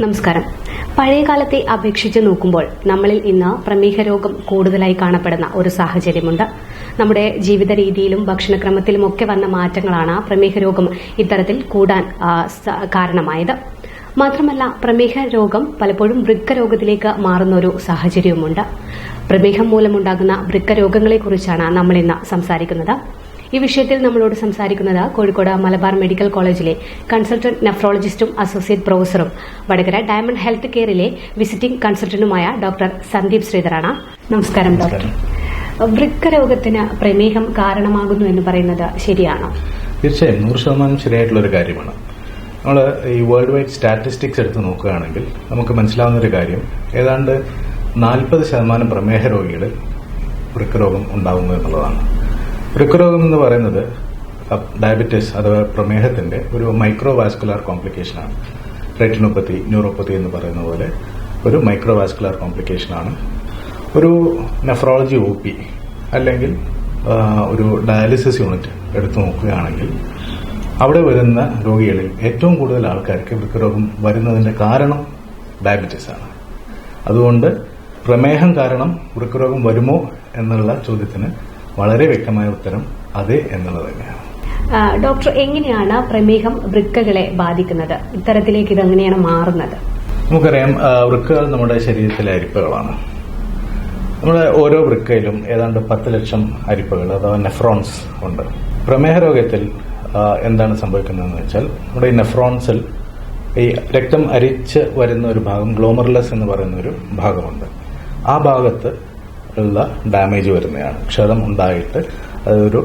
നമസ്കാരം. പഴയകാലത്തെ അപേക്ഷിച്ച് നോക്കുമ്പോൾ നമ്മളിൽ ഇന്ന് പ്രമേഹ രോഗം കൂടുതലായി കാണപ്പെടുന്ന ഒരു സാഹചര്യമുണ്ട്. നമ്മുടെ ജീവിത രീതിയിലും ഭക്ഷണക്രമത്തിലുമൊക്കെ വന്ന മാറ്റങ്ങളാണ് പ്രമേഹ രോഗം ഇത്തരത്തിൽ കൂടാൻ കാരണമായത്. മാത്രമല്ല, പ്രമേഹ രോഗം പലപ്പോഴും വൃക്ക രോഗത്തിലേക്ക് മാറുന്ന ഒരു സാഹചര്യവുമുണ്ട്. പ്രമേഹം മൂലമുണ്ടാകുന്ന വൃക്ക രോഗങ്ങളെക്കുറിച്ചാണ് നമ്മൾ ഇന്ന് സംസാരിക്കുന്നത്. ഈ വിഷയത്തിൽ നമ്മളോട് സംസാരിക്കുന്നത് കോഴിക്കോട് മലബാർ മെഡിക്കൽ കോളേജിലെ കൺസൾട്ടന്റ് നെഫ്രോളജിസ്റ്റും അസോസിയേറ്റ് പ്രൊഫസറും വടകര ഡയമണ്ട് ഹെൽത്ത് കെയറിലെ വിസിറ്റിംഗ് കൺസൾട്ടന്റുമായ ഡോക്ടർ സന്ദീപ് ശ്രീധറാണ്. നമസ്കാരം ഡോക്ടർ. വൃക്ക രോഗത്തിന് പ്രമേഹം കാരണമാകുന്നു എന്ന് പറയുന്നത് ശരിയാണോ? തീർച്ചയായും 100% ശരിയായിട്ടുള്ള ഒരു കാര്യമാണ്. നമ്മൾ ഈ വേൾഡ് വൈഡ് സ്റ്റാറ്റിസ്റ്റിക്സ് എടുത്ത് നോക്കുകയാണെങ്കിൽ നമുക്ക് മനസ്സിലാവുന്ന ഒരു കാര്യം, ഏതാണ്ട് 40% പ്രമേഹ രോഗികളിൽ വൃക്കരോഗം ഉണ്ടാകുന്നു എന്നുള്ളതാണ്. വൃക്കരോഗം എന്ന് പറയുന്നത് ഡയബറ്റിസ് അഥവാ പ്രമേഹത്തിന്റെ ഒരു മൈക്രോവാസ്കുലാർ കോംപ്ലിക്കേഷനാണ്. റെറ്റിനോപ്പത്തി, ന്യൂറോപ്പത്തി എന്ന് പറയുന്ന പോലെ ഒരു മൈക്രോവാസ്കുലാർ കോംപ്ലിക്കേഷനാണ്. ഒരു നെഫ്രോളജി OP അല്ലെങ്കിൽ ഒരു ഡയാലിസിസ് യൂണിറ്റ് എടുത്തു നോക്കുകയാണെങ്കിൽ അവിടെ വരുന്ന രോഗികളിൽ ഏറ്റവും കൂടുതൽ ആൾക്കാർക്ക് വൃക്കരോഗം വരുന്നതിന്റെ കാരണം ഡയബറ്റിസ് ആണ്. അതുകൊണ്ട് പ്രമേഹം കാരണം വൃക്കരോഗം വരുമോ എന്നുള്ള ചോദ്യത്തിന് വളരെ വ്യക്തമായ ഉത്തരം അതെ എന്നുള്ളത് തന്നെയാണ്. ഡോക്ടർ, എങ്ങനെയാണ് പ്രമേഹം വൃക്കകളെ ബാധിക്കുന്നത്? ഇത്തരത്തിലേക്ക് ഇതെങ്ങനെയാണ് മാറുന്നത്? നമുക്കറിയാം, വൃക്കകൾ നമ്മുടെ ശരീരത്തിലെ അരിപ്പകളാണ്. നമ്മുടെ ഓരോ വൃക്കയിലും ഏതാണ്ട് 10 ലക്ഷം അരിപ്പകൾ അഥവാ നെഫ്രോൺസ് ഉണ്ട്. പ്രമേഹ രോഗത്തിൽ എന്താണ് സംഭവിക്കുന്നതെന്ന് വെച്ചാൽ, നമ്മുടെ ഈ നെഫ്രോൺസിൽ ഈ രക്തം അരിച്ച് വരുന്ന ഒരു ഭാഗം, ഗ്ലോമറുലസ് എന്ന് പറയുന്ന ഒരു ഭാഗമുണ്ട്. ആ ഭാഗത്ത് ഉള്ള ഡാമേജ് വരുന്നതാണ്. ക്ഷതം ഉണ്ടായിട്ട് അതൊരു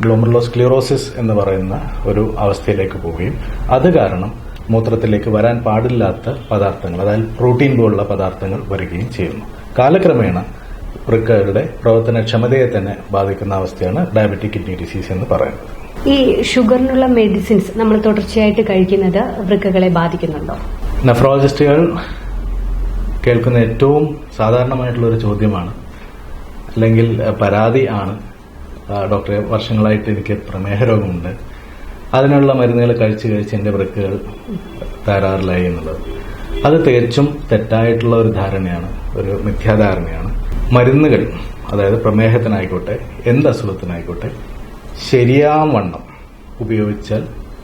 ഗ്ലോമറുലോസ്ക്ലിറോസിസ് എന്ന് പറയുന്ന ഒരു അവസ്ഥയിലേക്ക് പോവുകയും അത് കാരണം മൂത്രത്തിലേക്ക് വരാൻ പാടില്ലാത്ത പദാർത്ഥങ്ങൾ, അതായത് പ്രോട്ടീൻ പോലുള്ള പദാർത്ഥങ്ങൾ വരികയും ചെയ്യുന്നു. കാലക്രമേണ വൃക്കകളുടെ പ്രവർത്തനക്ഷമതയെ തന്നെ ബാധിക്കുന്ന അവസ്ഥയാണ് ഡയബറ്റിക് കിഡ്നി ഡിസീസ് എന്ന് പറയുന്നത്. ഈ ഷുഗറിനുള്ള മെഡിസിൻസ് നമ്മൾ തുടർച്ചയായിട്ട് കഴിക്കുന്നത് വൃക്കകളെ ബാധിക്കുന്നുണ്ടോ? നെഫ്രോളജിസ്റ്റുകൾ കേൾക്കുന്ന ഏറ്റവും സാധാരണമായിട്ടുള്ള ഒരു ചോദ്യമാണ്, അല്ലെങ്കിൽ പരാതി ആണ്, ഡോക്ടറെ വർഷങ്ങളായിട്ട് എനിക്ക് പ്രമേഹ രോഗമുണ്ട്, അതിനുള്ള മരുന്നുകൾ കഴിച്ച് എന്റെ വൃക്കകൾ തകരാറിലായി എന്നുള്ളത്. അത് തികച്ചും തെറ്റായിട്ടുള്ള ഒരു ധാരണയാണ്, ഒരു മിഥ്യാധാരണയാണ്. മരുന്നുകൾ, അതായത് പ്രമേഹത്തിനായിക്കോട്ടെ എന്ത് അസുഖത്തിനായിക്കോട്ടെ, ശരിയാവണ്ണം ഉപയോഗിച്ചാൽ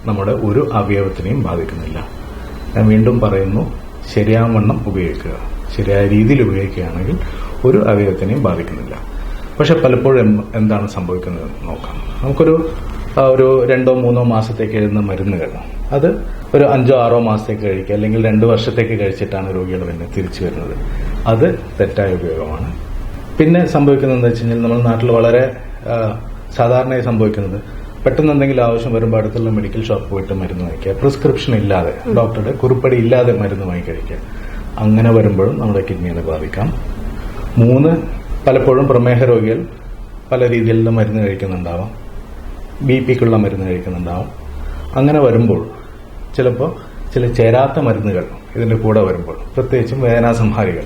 നമ്മുടെ ഒരു അവയവത്തിനെയും ബാധിക്കുന്നില്ല. ഞാൻ വീണ്ടും പറയുന്നു, ശരിയാവണ്ണം ഉപയോഗിക്കുക, ശരിയായ രീതിയിൽ ഉപയോഗിക്കുകയാണെങ്കിൽ ഒരു അവയവത്തിനെയും ബാധിക്കുന്നില്ല. പക്ഷെ പലപ്പോഴും എന്താണ് സംഭവിക്കുന്നത് നോക്കാം. നമുക്കൊരു 2-3 മാസത്തേക്ക് എഴുതുന്ന മരുന്നുകൾ, അത് ഒരു 5-6 മാസത്തേക്ക് കഴിക്കുക, അല്ലെങ്കിൽ 2 വർഷത്തേക്ക് കഴിച്ചിട്ടാണ് രോഗികൾ പിന്നെ തിരിച്ചു വരുന്നത്. അത് തെറ്റായ ഉപയോഗമാണ്. പിന്നെ സംഭവിക്കുന്നതെന്ന് വെച്ച് കഴിഞ്ഞാൽ, നമ്മുടെ നാട്ടിൽ വളരെ സാധാരണയായി സംഭവിക്കുന്നത്, പെട്ടെന്ന് എന്തെങ്കിലും ആവശ്യം വരുമ്പോൾ അടുത്തുള്ള മെഡിക്കൽ ഷോപ്പ് പോയിട്ട് മരുന്ന് വാങ്ങിക്കുക, പ്രിസ്ക്രിപ്ഷൻ ഇല്ലാതെ, ഡോക്ടറുടെ കുറിപ്പടി ഇല്ലാതെ മരുന്ന് വാങ്ങി കഴിക്കുക. അങ്ങനെ വരുമ്പോഴും നമ്മുടെ കിഡ്നിയെ ബാധിക്കാം. 3, പലപ്പോഴും പ്രമേഹ രോഗികൾ പല രീതിയിലുള്ള മരുന്ന് കഴിക്കുന്നുണ്ടാവാം, BP-ക്കുള്ള മരുന്ന് കഴിക്കുന്നുണ്ടാവാം. അങ്ങനെ വരുമ്പോൾ ചിലപ്പോൾ ചില ചേരാത്ത മരുന്നുകൾ ഇതിന്റെ കൂടെ വരുമ്പോൾ, പ്രത്യേകിച്ചും വേദനാസംഹാരികൾ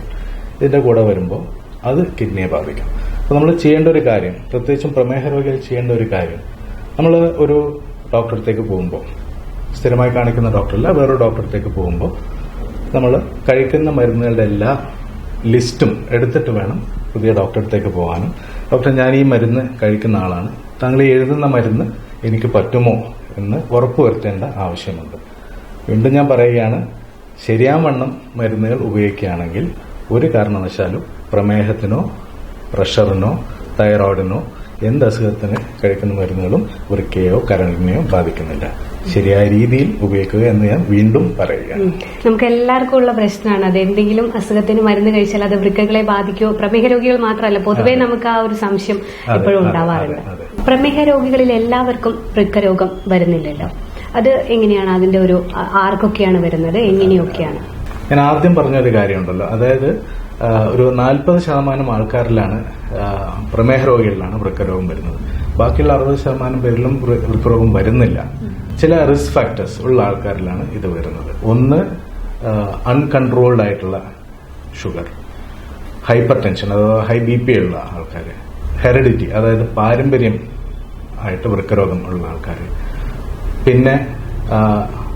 ഇതിന്റെ കൂടെ വരുമ്പോൾ അത് കിഡ്നിയെ ബാധിക്കും. അപ്പോൾ നമ്മൾ ചെയ്യേണ്ട ഒരു കാര്യം, പ്രത്യേകിച്ചും പ്രമേഹ രോഗികൾ ചെയ്യേണ്ട ഒരു കാര്യം, നമ്മൾ ഒരു ഡോക്ടറത്തേക്ക് പോകുമ്പോൾ, സ്ഥിരമായി കാണിക്കുന്ന ഡോക്ടറല്ല വേറൊരു ഡോക്ടറത്തേക്ക് പോകുമ്പോൾ, നമ്മൾ കഴിക്കുന്ന മരുന്നുകളുടെ എല്ലാ ലിസ്റ്റും എടുത്തിട്ട് വേണം പുതിയ ഡോക്ടറടുത്തേക്ക് പോകാനും. ഡോക്ടർ, ഞാൻ ഈ മരുന്ന് കഴിക്കുന്ന ആളാണ്, താങ്കൾ എഴുതുന്ന മരുന്ന് എനിക്ക് പറ്റുമോ എന്ന് ഉറപ്പുവരുത്തേണ്ട ആവശ്യമുണ്ട്. വീണ്ടും ഞാൻ പറയുകയാണ്, ശരിയാവണ്ണം മരുന്നുകൾ ഉപയോഗിക്കുകയാണെങ്കിൽ ഒരു കാരണവശാലും പ്രമേഹത്തിനോ പ്രഷറിനോ തൈറോയിഡിനോ എന്ത് അസുഖത്തിന് കഴിക്കുന്ന മരുന്നുകളും വൃക്കയോ കരളിനെയോ ബാധിക്കുന്നില്ല. ശരിയായ രീതിയിൽ ഉപയോഗിക്കുക എന്ന് ഞാൻ വീണ്ടും പറയുകയാണ്. നമുക്ക് എല്ലാവർക്കും ഉള്ള പ്രശ്നമാണ് അത്. എന്തെങ്കിലും അസുഖത്തിന് മരുന്ന് കഴിച്ചാൽ അത് വൃക്കകളെ ബാധിക്കുമോ? പ്രമേഹ രോഗികൾ മാത്രമല്ല, പൊതുവെ നമുക്ക് ആ ഒരു സംശയം എപ്പോഴും ഉണ്ടാവാറുണ്ട്. പ്രമേഹ രോഗികളിൽ എല്ലാവർക്കും വൃക്കരോഗം വരുന്നില്ലല്ലോ. അത് എങ്ങനെയാണ്? അതിന്റെ ഒരു ആർക്കൊക്കെയാണ് വരുന്നത്, എങ്ങനെയൊക്കെയാണ്? ഞാൻ ആദ്യം പറഞ്ഞൊരു കാര്യമുണ്ടല്ലോ, അതായത് ഒരു 40% ആൾക്കാരിലാണ്, പ്രമേഹ രോഗികളിലാണ് വൃക്കരോഗം വരുന്നത്. ബാക്കിയുള്ള 60% പേരിലും വൃക്കരോഗം വരുന്നില്ല. ചില റിസ്ക് ഫാക്ടേഴ്സ് ഉള്ള ആൾക്കാരിലാണ് ഇത് വരുന്നത്. ഒന്ന്, അൺകൺട്രോൾഡ് ആയിട്ടുള്ള ഷുഗർ, ഹൈപ്പർ ടെൻഷൻ അഥവാ ഹൈ BP ഉള്ള ആൾക്കാർ, ഹെറിഡിറ്റി അതായത് പാരമ്പര്യം ആയിട്ട് വൃക്കരോഗം ഉള്ള ആൾക്കാർ, പിന്നെ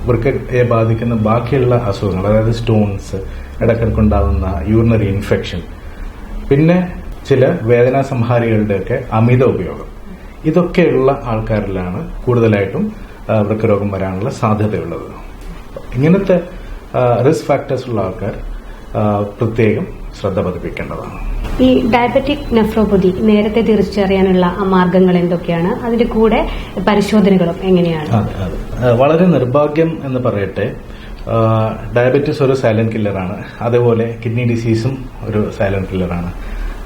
വൃക്കയെ ബാധിക്കുന്ന ബാക്കിയുള്ള അസുഖങ്ങൾ, അതായത് സ്റ്റോൺസ്, ഇടയ്ക്കിടയ്ക്കുണ്ടാകുന്ന യൂറിനറി ഇൻഫെക്ഷൻ, പിന്നെ ചില വേദനാ സംഹാരികളുടെയൊക്കെ അമിത ഉപയോഗം, ഇതൊക്കെയുള്ള ആൾക്കാരിലാണ് കൂടുതലായിട്ടും വൃക്കരോഗം വരാനുള്ള സാധ്യതയുള്ളത്. ഇങ്ങനത്തെ റിസ്ക് ഫാക്ടേഴ്സ് ഉള്ള ആൾക്കാർ പ്രത്യേകം ശ്രദ്ധ പതിപ്പിക്കേണ്ടതാണ്. ഈ ഡയബറ്റിക് നെഫ്രോപ്പതി നേരത്തെ തിരിച്ചറിയാനുള്ള മാർഗങ്ങൾ എന്തൊക്കെയാണ്? അതിന്റെ കൂടെ പരിശോധനകളും എങ്ങനെയാണ്? വളരെ നിർഭാഗ്യം എന്ന് പറയട്ടെ, ഡയബറ്റിസ് ഒരു സൈലന്റ് കില്ലറാണ്. അതേപോലെ കിഡ്നി ഡിസീസും ഒരു സൈലന്റ് കില്ലറാണ്.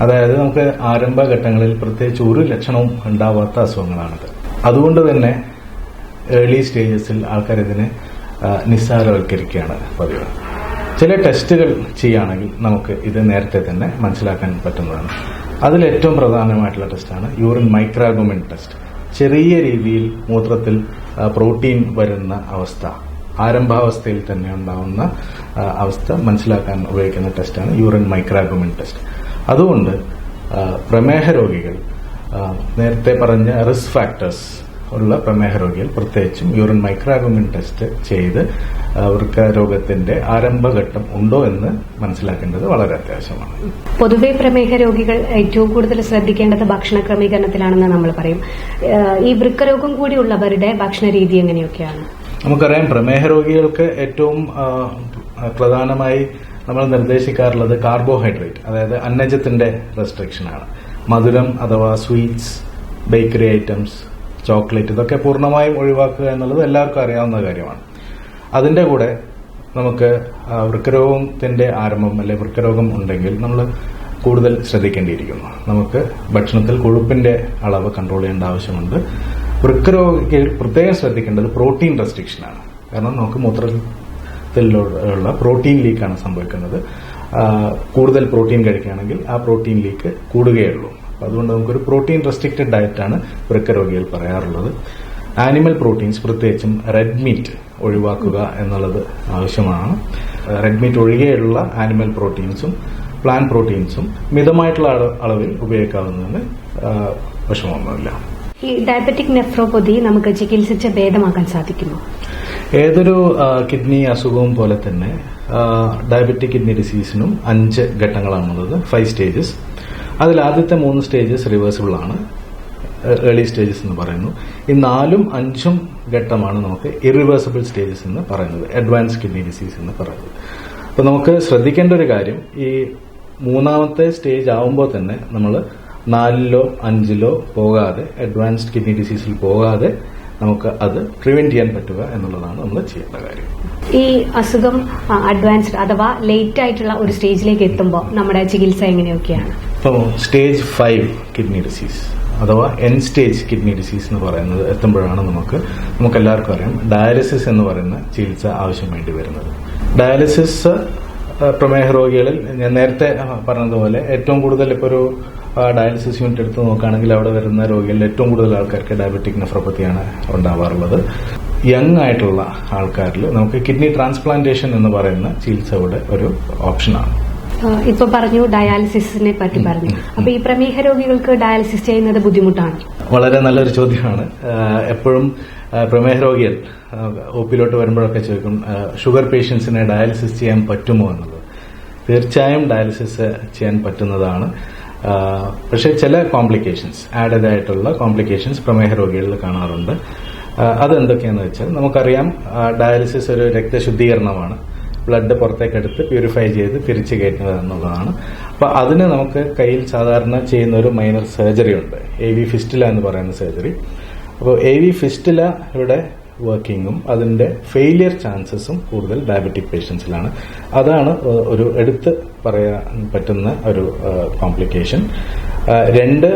അതായത് നമുക്ക് ആരംഭഘട്ടങ്ങളിൽ പ്രത്യേകിച്ച് ഒരു ലക്ഷണവും ഉണ്ടാവാത്ത അസുഖങ്ങളാണിത്. അതുകൊണ്ട് തന്നെ ഏർലി സ്റ്റേജസിൽ ആൾക്കാർ ഇതിനെ നിസ്സാരവൽക്കരിക്കുകയാണ് പതിവ്. ചില ടെസ്റ്റുകൾ ചെയ്യുകയാണെങ്കിൽ നമുക്ക് ഇത് നേരത്തെ തന്നെ മനസ്സിലാക്കാൻ പറ്റുന്നതാണ്. അതിൽ ഏറ്റവും പ്രധാനമായിട്ടുള്ള ടെസ്റ്റാണ് യൂറിൻ മൈക്രോഗ്ലോബിൻ ടെസ്റ്റ്. ചെറിയ രീതിയിൽ മൂത്രത്തിൽ പ്രോട്ടീൻ വരുന്ന അവസ്ഥ, ആരംഭാവസ്ഥയിൽ തന്നെ ഉണ്ടാവുന്ന അവസ്ഥ മനസ്സിലാക്കാൻ ഉപയോഗിക്കുന്ന ടെസ്റ്റാണ് യൂറിൻ മൈക്രോഗ്ലോബിൻ ടെസ്റ്റ്. അതുകൊണ്ട് പ്രമേഹ രോഗികൾ, നേരത്തെ പറഞ്ഞ റിസ്ക് ഫാക്ടേഴ്സ് ഉള്ള പ്രമേഹ രോഗികൾ പ്രത്യേകിച്ചും യൂറിൻ മൈക്രോഗ്ലോബിൻ ടെസ്റ്റ് ചെയ്ത് അവർക്ക് രോഗത്തിന്റെ ആരംഭഘട്ടം ഉണ്ടോ എന്ന് മനസ്സിലാക്കേണ്ടത് വളരെ അത്യാവശ്യമാണ്. പൊതുവെ പ്രമേഹ രോഗികൾ ഏറ്റവും കൂടുതൽ ശ്രദ്ധിക്കേണ്ടത് ഭക്ഷണ ക്രമീകരണത്തിലാണെന്ന് നമ്മൾ പറയും. ഈ വൃക്കരോഗം കൂടിയുള്ളവരുടെ ഭക്ഷണ രീതി എങ്ങനെയൊക്കെയാണ്? നമുക്കറിയാം, പ്രമേഹ രോഗികൾക്ക് ഏറ്റവും പ്രധാനമായി നമ്മൾ നിർദ്ദേശിക്കാറുള്ളത് കാർബോഹൈഡ്രേറ്റ്, അതായത് അന്നജത്തിന്റെ റെസ്ട്രിക്ഷനാണ്. മധുരം അഥവാ സ്വീറ്റ്സ്, ബേക്കറി ഐറ്റംസ്, ചോക്ലേറ്റ്, ഇതൊക്കെ പൂർണ്ണമായും ഒഴിവാക്കുക എന്നുള്ളത് എല്ലാവർക്കും അറിയാവുന്ന കാര്യമാണ്. അതിന്റെ കൂടെ നമുക്ക് വൃക്കരോഗത്തിന്റെ ആരംഭം അല്ലെങ്കിൽ വൃക്കരോഗം ഉണ്ടെങ്കിൽ നമ്മൾ കൂടുതൽ ശ്രദ്ധിക്കേണ്ടിയിരിക്കുന്നു. നമുക്ക് ഭക്ഷണത്തിൽ കൊഴുപ്പിന്റെ അളവ് കൺട്രോൾ ചെയ്യേണ്ട ആവശ്യമുണ്ട്. വൃക്കരോഗികൾ പ്രത്യേകം ശ്രദ്ധിക്കേണ്ടത് പ്രോട്ടീൻ റെസ്ട്രിക്ഷനാണ്. കാരണം നമുക്ക് മൂത്രത്തിലുള്ള പ്രോട്ടീൻ ലീക്കാണ് സംഭവിക്കുന്നത്. കൂടുതൽ പ്രോട്ടീൻ കഴിക്കുകയാണെങ്കിൽ ആ പ്രോട്ടീൻ ലീക്ക് കൂടുകയുള്ളൂ. അതുകൊണ്ട് നമുക്കൊരു പ്രോട്ടീൻ റെസ്ട്രിക്റ്റഡ് ഡയറ്റാണ് വൃക്കരോഗികൾ പറയാറുള്ളത്. ആനിമൽ പ്രോട്ടീൻസ്, പ്രത്യേകിച്ചും റെഡ് മീറ്റ് ഒഴിവാക്കുക എന്നുള്ളത് ആവശ്യമാണ്. റെഡ് മീറ്റ് ഒഴികെയുള്ള ആനിമൽ പ്രോട്ടീൻസും പ്ലാന്റ് പ്രോട്ടീൻസും മിതമായിട്ടുള്ള അളവിൽ ഉപയോഗിക്കാവുന്നതിന് വിഷമമൊന്നുമില്ല. ഈ ഡയബറ്റിക് നെഫ്രോപ്പതി നമുക്ക് ചികിത്സിച്ച് ഭേദമാക്കാൻ സാധിക്കുമോ? ഏതൊരു കിഡ്നി അസുഖവും പോലെ തന്നെ ഡയബറ്റിക് കിഡ്നി ഡിസീസിനും 5 ഘട്ടങ്ങളാണുള്ളത്, 5 സ്റ്റേജസ്. അതിൽ ആദ്യത്തെ 3 സ്റ്റേജസ് റിവേഴ്സിബിൾ ആണ്, ഏർലി സ്റ്റേജസ് എന്ന് പറയുന്നു. ഈ 4ഉം 5ഉം ഘട്ടമാണ് നമുക്ക് ഇറിവേഴ്സിബിൾ സ്റ്റേജസ് എന്ന് പറയുന്നത്, അഡ്വാൻസ് കിഡ്നി ഡിസീസ് എന്ന് പറയുന്നത്. അപ്പൊ നമുക്ക് ശ്രദ്ധിക്കേണ്ട ഒരു കാര്യം, ഈ 3ാമത്തെ സ്റ്റേജ് ആവുമ്പോൾ തന്നെ നമ്മൾ 4ലോ 5ലോ പോകാതെ, അഡ്വാൻസ്ഡ് കിഡ്നി ഡിസീസിൽ പോകാതെ നമുക്ക് അത് പ്രിവെന്റ് ചെയ്യാൻ പറ്റുക എന്നുള്ളതാണ് നമ്മൾ ചെയ്യേണ്ട കാര്യം. ഈ അസുഖം അഡ്വാൻസ്ഡ് അഥവാ ലേറ്റ് ആയിട്ടുള്ള ഒരു സ്റ്റേജിലേക്ക് എത്തുമ്പോൾ നമ്മുടെ ചികിത്സ എങ്ങനെയൊക്കെയാണ്? ഇപ്പോൾ സ്റ്റേജ് 5 കിഡ്നി ഡിസീസ് അഥവാ എൻ സ്റ്റേജ് കിഡ്നി ഡിസീസ് എന്ന് പറയുന്നത് എത്തുമ്പോഴാണ് നമുക്കെല്ലാവർക്കും അറിയാം ഡയാലിസിസ് എന്ന് പറയുന്ന ചികിത്സ ആവശ്യം വേണ്ടി വരുന്നത്. ഡയാലിസിസ് പ്രമേഹ രോഗികളിൽ ഞാൻ നേരത്തെ പറഞ്ഞതുപോലെ ഏറ്റവും കൂടുതൽ ഇപ്പോൾ ഒരു ഡയാലിസിസ് യൂണിറ്റ് എടുത്ത് നോക്കുകയാണെങ്കിൽ അവിടെ വരുന്ന രോഗികളിൽ ഏറ്റവും കൂടുതൽ ആൾക്കാർക്ക് ഡയബറ്റിക് നെഫ്രോപ്പതിയാണ് ഉണ്ടാവാറുള്ളത്. യങ് ആയിട്ടുള്ള ആൾക്കാരിൽ നമുക്ക് കിഡ്നി ട്രാൻസ്പ്ലാന്റേഷൻ എന്ന് പറയുന്ന ചികിത്സയുടെ ഒരു ഓപ്ഷനാണ്. ഇപ്പൊ പറഞ്ഞു ഡയാലിസിസിനെ പറ്റി പറഞ്ഞു. അപ്പൊ ഈ പ്രമേഹ രോഗികൾക്ക് ഡയാലിസിസ് ചെയ്യുന്നത് ബുദ്ധിമുട്ടാണ്? വളരെ നല്ലൊരു ചോദ്യമാണ്. എപ്പോഴും പ്രമേഹ രോഗികൾ ഒപിയിലോട്ട് വരുമ്പോഴൊക്കെ ചോദിക്കും, ഷുഗർ പേഷ്യൻസിനെ ഡയാലിസിസ് ചെയ്യാൻ പറ്റുമോ എന്നുള്ളത്. തീർച്ചയായും ഡയാലിസിസ് ചെയ്യാൻ പറ്റുന്നതാണ്. പക്ഷേ ചില കോംപ്ലിക്കേഷൻസ്, ആഡഡ് ആയിട്ടുള്ള കോംപ്ലിക്കേഷൻസ് പ്രമേഹ രോഗികളിൽ കാണാറുണ്ട്. അതെന്തൊക്കെയാണെന്ന് വെച്ചാൽ നമുക്കറിയാം, ഡയാലിസിസ് ഒരു രക്തശുദ്ധീകരണമാണ്. ബ്ലഡ് പുറത്തേക്കെടുത്ത് പ്യൂരിഫൈ ചെയ്ത് തിരിച്ചു കയറ്റുന്നത് എന്നുള്ളതാണ്. അപ്പൊ അതിന് നമുക്ക് കയ്യിൽ സാധാരണ ചെയ്യുന്ന ഒരു മൈനർ സർജറി ഉണ്ട്, AV ഫിസ്റ്റുല എന്ന് പറയുന്ന സർജറി. അപ്പോൾ AV ഫിസ്റ്റുല ഇവിടെ വർക്കിങ്ങും അതിന്റെ ഫെയിലിയർ ചാൻസസും കൂടുതൽ ഡയബറ്റിക് പേഷ്യൻസിലാണ്. അതാണ് ഒരു എടുത്ത് പറയാൻ പറ്റുന്ന ഒരു കോംപ്ലിക്കേഷൻ. 2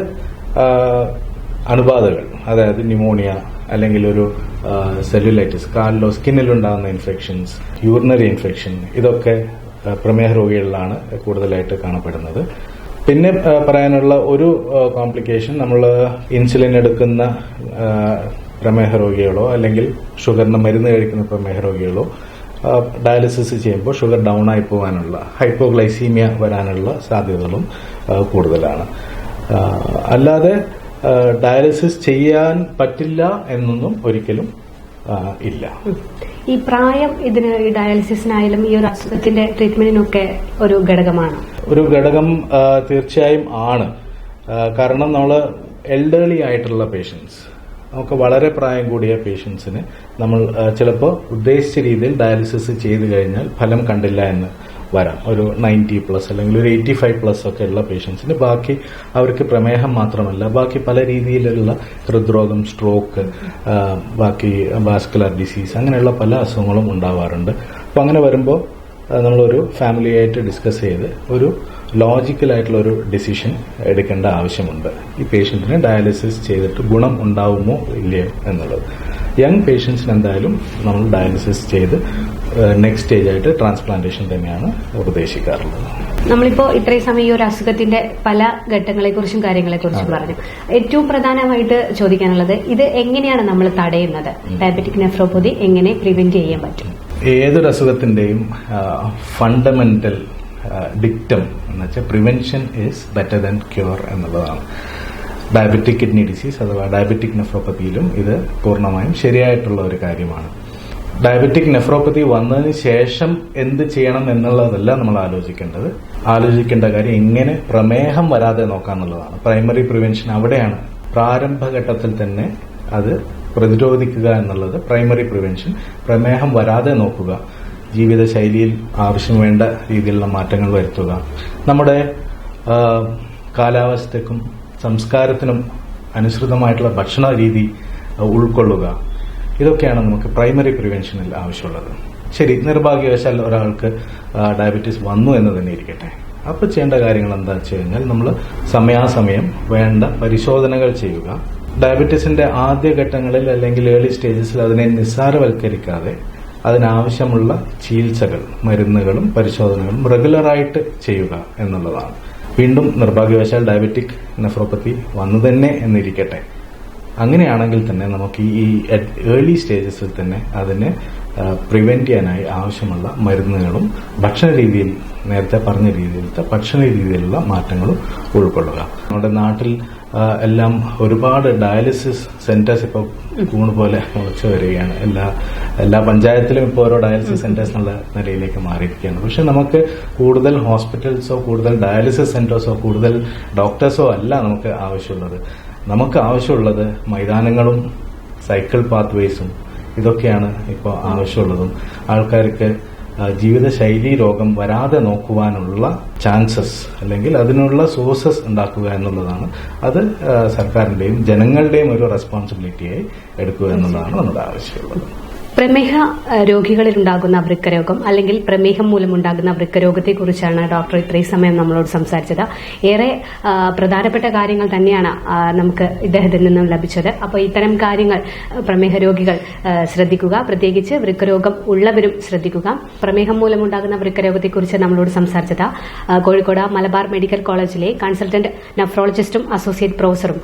അണുബാധകൾ, അതായത് ന്യൂമോണിയ അല്ലെങ്കിൽ ഒരു സെല്ലുലൈറ്റിസ്, കാലിലോ സ്കിന്നിലുണ്ടാകുന്ന ഇൻഫെക്ഷൻസ്, യൂറിനറി ഇൻഫെക്ഷൻ, ഇതൊക്കെ പ്രമേഹ രോഗികളിലാണ് കൂടുതലായിട്ട് കാണപ്പെടുന്നത്. പിന്നെ പറയാനുള്ള ഒരു കോംപ്ലിക്കേഷൻ, നമ്മൾ ഇൻസുലിൻ എടുക്കുന്ന പ്രമേഹ രോഗികളോ അല്ലെങ്കിൽ ഷുഗറിന് മരുന്ന് കഴിക്കുന്ന പ്രമേഹ രോഗികളോ ഡയാലിസിസ് ചെയ്യുമ്പോൾ ഷുഗർ ഡൗൺ ആയി പോകാനുള്ള, ഹൈപ്പോഗ്ലൈസീമിയ വരാനുള്ള സാധ്യതകളും കൂടുതലാണ്. അല്ലാതെ ഡയാലിസിസ് ചെയ്യാൻ പറ്റില്ല എന്നൊന്നും ഒരിക്കലും ഇല്ല. ഈ പ്രായം ഇതിന് ഡയാലിസിസിനായാലും ഈ ഒരു അസുഖത്തിന്റെ ട്രീറ്റ്മെന്റിനൊക്കെ ഒരു ഘടകമാണ്. ഒരു ഘടകം തീർച്ചയായും ആണ്. കാരണം നമ്മൾ എൽഡർലി ആയിട്ടുള്ള പേഷ്യൻസ്, നമുക്ക് വളരെ പ്രായം കൂടിയ പേഷ്യൻസിന് നമ്മൾ ചിലപ്പോൾ ഉദ്ദേശിച്ച രീതിയിൽ ഡയാലിസിസ് ചെയ്തു കഴിഞ്ഞാൽ ഫലം കണ്ടില്ല എന്ന് വരാം. ഒരു 90+ അല്ലെങ്കിൽ ഒരു 85+ ഒക്കെ ഉള്ള പേഷ്യൻസിന് ബാക്കി അവർക്ക് പ്രമേഹം മാത്രമല്ല ബാക്കി പല രീതിയിലുള്ള ഹൃദ്രോഗം, സ്ട്രോക്ക്, ബാക്കി വാസ്കുലർ ഡിസീസ് അങ്ങനെയുള്ള പല അസുഖങ്ങളും ഉണ്ടാവാറുണ്ട്. അപ്പോൾ അങ്ങനെ വരുമ്പോൾ നമ്മളൊരു ഫാമിലിയായിട്ട് ഡിസ്കസ് ചെയ്ത് ഒരു ലോജിക്കലായിട്ടുള്ള ഒരു ഡിസിഷൻ എടുക്കേണ്ട ആവശ്യമുണ്ട്. ഈ പേഷ്യന്റിന് ഡയാലിസിസ് ചെയ്തിട്ട് ഗുണം ഉണ്ടാവുമോ ഇല്ലയോ എന്നുള്ളത്. യങ് പേഷ്യൻസിന് എന്തായാലും നമ്മൾ ഡയാലിസിസ് ചെയ്ത് നെക്സ്റ്റ് സ്റ്റേജ് ആയിട്ട് ട്രാൻസ്പ്ലാന്റേഷൻ തന്നെയാണ് ഉപദേശിക്കാറുള്ളത്. നമ്മളിപ്പോ ഇത്രയും സമയം ഈ ഒരു അസുഖത്തിന്റെ പല ഘട്ടങ്ങളെക്കുറിച്ചും കാര്യങ്ങളെക്കുറിച്ചും പറഞ്ഞു. ഏറ്റവും പ്രധാനമായിട്ട് ചോദിക്കാനുള്ളത്, ഇത് എങ്ങനെയാണ് നമ്മൾ തടയുന്നത്? ഡയബറ്റിക് നെഫ്രോപ്പതി എങ്ങനെ പ്രിവെന്റ് ചെയ്യാൻ പറ്റും? ഏതൊരു അസുഖത്തിന്റെയും ഫണ്ടമെന്റൽ ഡിക്റ്റം എന്ന് വെച്ചാൽ prevention is better than cure എന്നുള്ളതാണ്. ഡയബറ്റിക് കിഡ്നി ഡിസീസ് അഥവാ ഡയബറ്റിക് നെഫ്രോപ്പതിയിലും ഇത് പൂർണ്ണമായും ശരിയായിട്ടുള്ള ഒരു കാര്യമാണ്. ഡയബറ്റിക് നെഫ്രോപ്പതി വന്നതിന് ശേഷം എന്ത് ചെയ്യണം എന്നുള്ളതല്ല നമ്മൾ ആലോചിക്കേണ്ട കാര്യം എങ്ങനെ പ്രമേഹം വരാതെ നോക്കാന്നുള്ളതാണ്. പ്രൈമറി പ്രിവെൻഷൻ അവിടെയാണ്. പ്രാരംഭഘട്ടത്തിൽ തന്നെ അത് പ്രതിരോധിക്കുക എന്നുള്ളത് പ്രൈമറി പ്രിവെൻഷൻ. പ്രമേഹം വരാതെ നോക്കുക, ജീവിതശൈലിയിൽ ആവശ്യം വേണ്ട രീതിയിലുള്ള മാറ്റങ്ങൾ വരുത്തുക, നമ്മുടെ കാലാവസ്ഥയ്ക്കും സംസ്കാരത്തിനും അനുസൃതമായിട്ടുള്ള ഭക്ഷണ രീതി ഉൾക്കൊള്ളുക. ഇതൊക്കെയാണ് നമുക്ക് പ്രൈമറി പ്രിവെൻഷനിൽ ആവശ്യമുള്ളത്. ശരി, നിർഭാഗ്യവശാൽ ഒരാൾക്ക് ഡയബറ്റീസ് വന്നു എന്ന് തന്നെ ഇരിക്കട്ടെ. അപ്പോൾ ചെയ്യേണ്ട കാര്യങ്ങൾ എന്താ വെച്ച് കഴിഞ്ഞാൽ നമ്മൾ സമയാസമയം വേണ്ട പരിശോധനകൾ ചെയ്യുക. ഡയബറ്റീസിന്റെ ആദ്യഘട്ടങ്ങളിൽ അല്ലെങ്കിൽ ഏർലി സ്റ്റേജസിൽ അതിനെ നിസ്സാരവൽക്കരിക്കാതെ അതിനാവശ്യമുള്ള ചികിത്സകൾ, മരുന്നുകളും പരിശോധനകളും റെഗുലറായിട്ട് ചെയ്യുക എന്നുള്ളതാണ്. വീണ്ടും നിർഭാഗ്യവശാൽ ഡയബറ്റിക് നെഫ്രോപ്പതി വന്നു തന്നെ എന്നിരിക്കട്ടെ. അങ്ങനെയാണെങ്കിൽ തന്നെ നമുക്ക് ഈ ഏർലി സ്റ്റേജസിൽ തന്നെ അതിനെ പ്രിവെന്റ് ചെയ്യാനായി ആവശ്യമുള്ള മരുന്നുകളും ഭക്ഷണ രീതിയിൽ, നേരത്തെ പറഞ്ഞ രീതിയിലത്തെ ഭക്ഷണ രീതിയിലുള്ള മാറ്റങ്ങളും ഉൾക്കൊള്ളുക. നമ്മുടെ നാട്ടിൽ എല്ലാം ഒരുപാട് ഡയാലിസിസ് സെന്റേഴ്സ് ഇപ്പോൾ പോലെ മുളച്ചു വരികയാണ്. എല്ലാ പഞ്ചായത്തിലും ഇപ്പോൾ ഓരോ ഡയാലിസിസ് സെന്റേഴ്സ് എന്നുള്ള നിലയിലേക്ക് മാറിയിരിക്കുകയാണ്. പക്ഷെ നമുക്ക് കൂടുതൽ ഹോസ്പിറ്റൽസോ കൂടുതൽ ഡയാലിസിസ് സെന്റേഴ്സോ കൂടുതൽ ഡോക്ടേഴ്സോ അല്ല നമുക്ക് ആവശ്യമുള്ളത്. നമുക്ക് ആവശ്യമുള്ളത് മൈതാനങ്ങളും സൈക്കിൾ പാത്വേസും ഇതൊക്കെയാണ് ഇപ്പോൾ ആവശ്യമുള്ളതും. ആൾക്കാർക്ക് ജീവിതശൈലി രോഗം വരാതെ നോക്കുവാനുള്ള ചാൻസസ് അല്ലെങ്കിൽ അതിനുള്ള സോഴ്സസ് ഉണ്ടാക്കുക എന്നുള്ളതാണ്. അത് സർക്കാരിന്റെയും ജനങ്ങളുടെയും ഒരു റെസ്പോൺസിബിലിറ്റിയായി എടുക്കുക എന്നുള്ളതാണ് നമ്മുടെ ആവശ്യമുള്ളത്. പ്രമേഹ രോഗികളിൽ ഉണ്ടാകുന്ന വൃക്കരോഗം അല്ലെങ്കിൽ പ്രമേഹം മൂലമുണ്ടാകുന്ന വൃക്കരോഗത്തെക്കുറിച്ചാണ് ഡോക്ടർ ഇത്രയും സമയം നമ്മളോട് സംസാരിച്ചത്. ഏറെ പ്രധാനപ്പെട്ട കാര്യങ്ങൾ തന്നെയാണ് നമുക്ക് ഇദ്ദേഹത്തിൽ നിന്നും ലഭിച്ചത്. അപ്പോൾ ഇത്തരം കാര്യങ്ങൾ പ്രമേഹ രോഗികൾ ശ്രദ്ധിക്കുക, പ്രത്യേകിച്ച് വൃക്കരോഗം ഉള്ളവരും ശ്രദ്ധിക്കുക. പ്രമേഹം മൂലമുണ്ടാകുന്ന വൃക്കരോഗത്തെക്കുറിച്ച് നമ്മളോട് സംസാരിച്ചത് കോഴിക്കോട് മലബാർ മെഡിക്കൽ കോളേജിലെ കൺസൾട്ടന്റ് നെഫ്രോളജിസ്റ്റും അസോസിയേറ്റ് പ്രൊഫസറും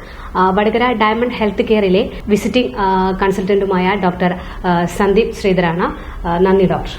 വടകര ഡയമണ്ട് ഹെൽത്ത് കെയറിലെ വിസിറ്റിംഗ് കൺസൾട്ടന്റുമായ ഡോക്ടർ സന്ദീപ് ശ്രീധരാണ്. നന്ദി ഡോക്ടർ.